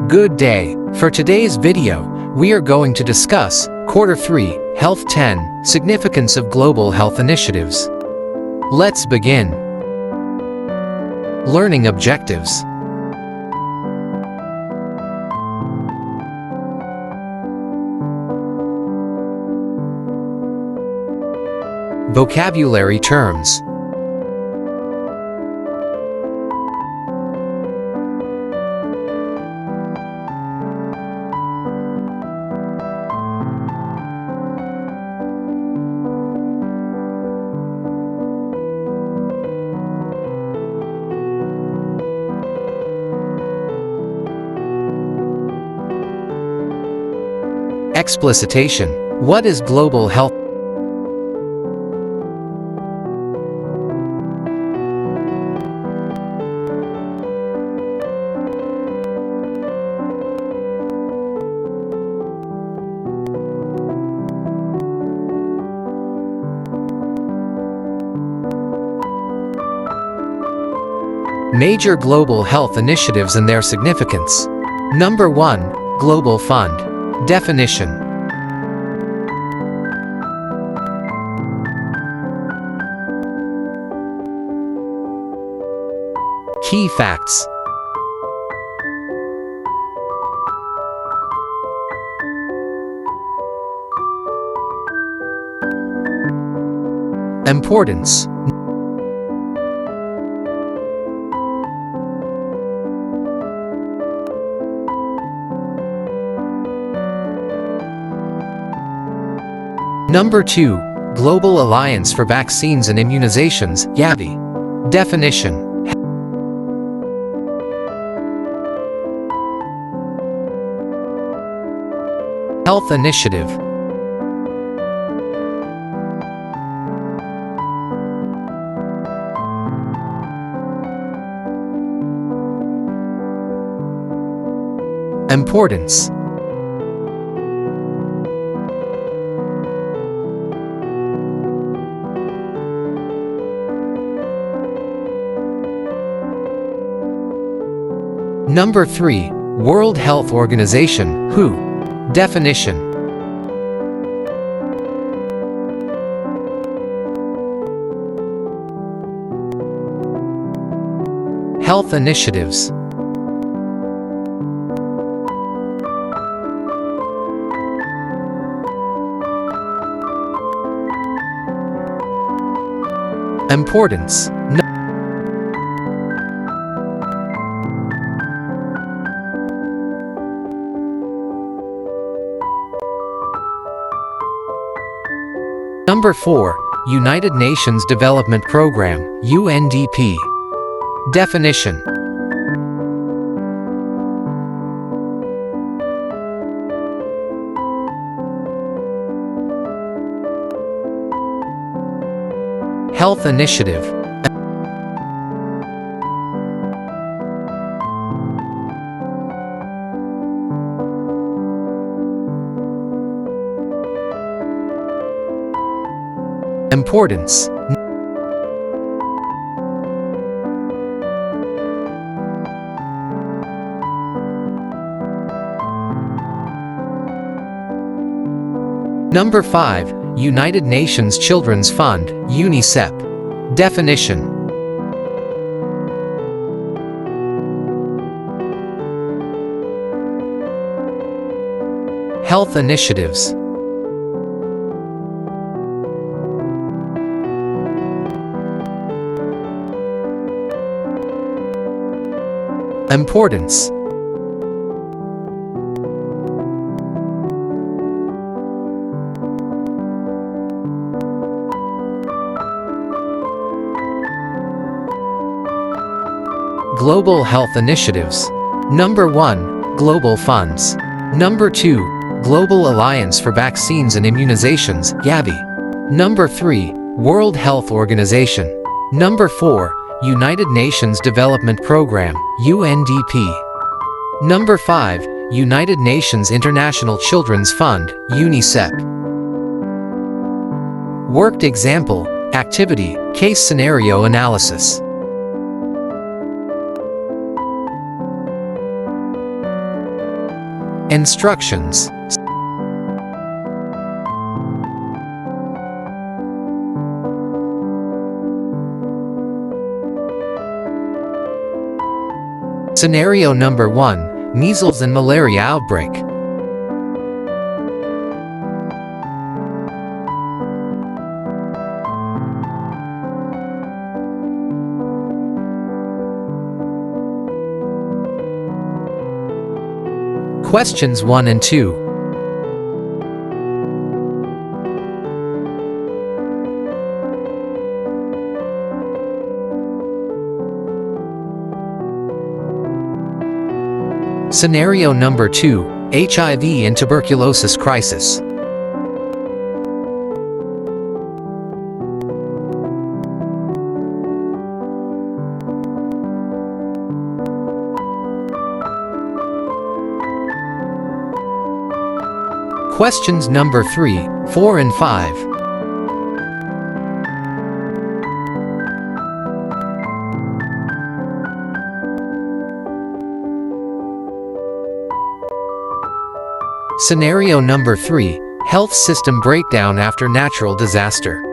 Good day. For today's video, we are going to discuss Quarter 3, Health 10, Significance of Global Health Initiatives. Let's begin. Learning Objectives. Vocabulary terms. Explicitation. What is global health? Major global health initiatives and their significance. Number 1. Global Fund. Definition. Key facts. Importance. Number 2. Global Alliance for Vaccines and Immunizations, Gavi. Definition. Health Initiative. Importance. Number 3. World Health Organization, WHO. Definition. Health initiatives. Importance. Number 4. United Nations Development Program, UNDP. Definition. Health Initiative. Importance. Number 5. United Nations Children's Fund, UNICEF. Definition. Health initiatives. Importance. Global health initiatives. Number 1. Global funds. Number 2. Global Alliance for Vaccines and Immunizations, Gavi. Number 3. World Health Organization. Number 4. United Nations Development Program, UNDP. Number 5. United Nations International Children's Fund, UNICEF. Worked example, activity, case scenario analysis. Instructions. Scenario number 1, measles and malaria outbreak. Questions 1 and 2. Scenario number 2, HIV and tuberculosis crisis. Questions number 3, 4 and 5. Scenario number 3, health system breakdown after natural disaster.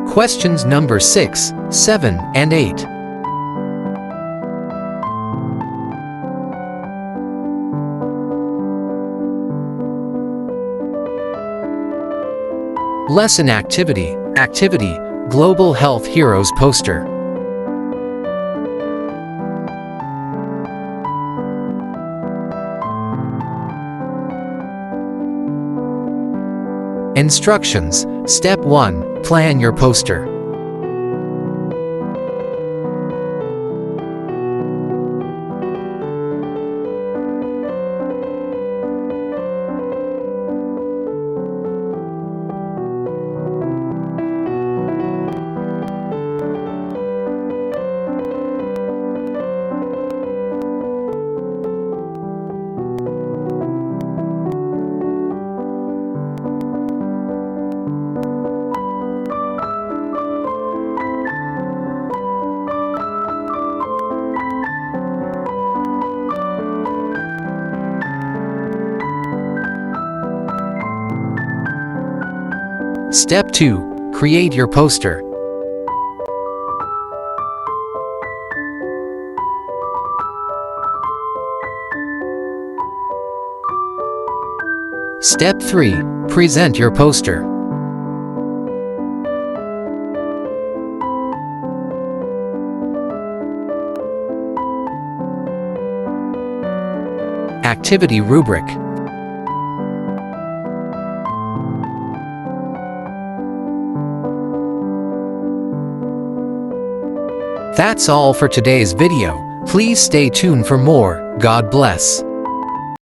Questions number 6, 7, and 8. Lesson activity. Activity, Global Health Heroes poster. Instructions. Step 1, plan your poster. Step 2, create your poster. Step 3, present your poster. Activity rubric. That's all for today's video. Please stay tuned for more. God bless.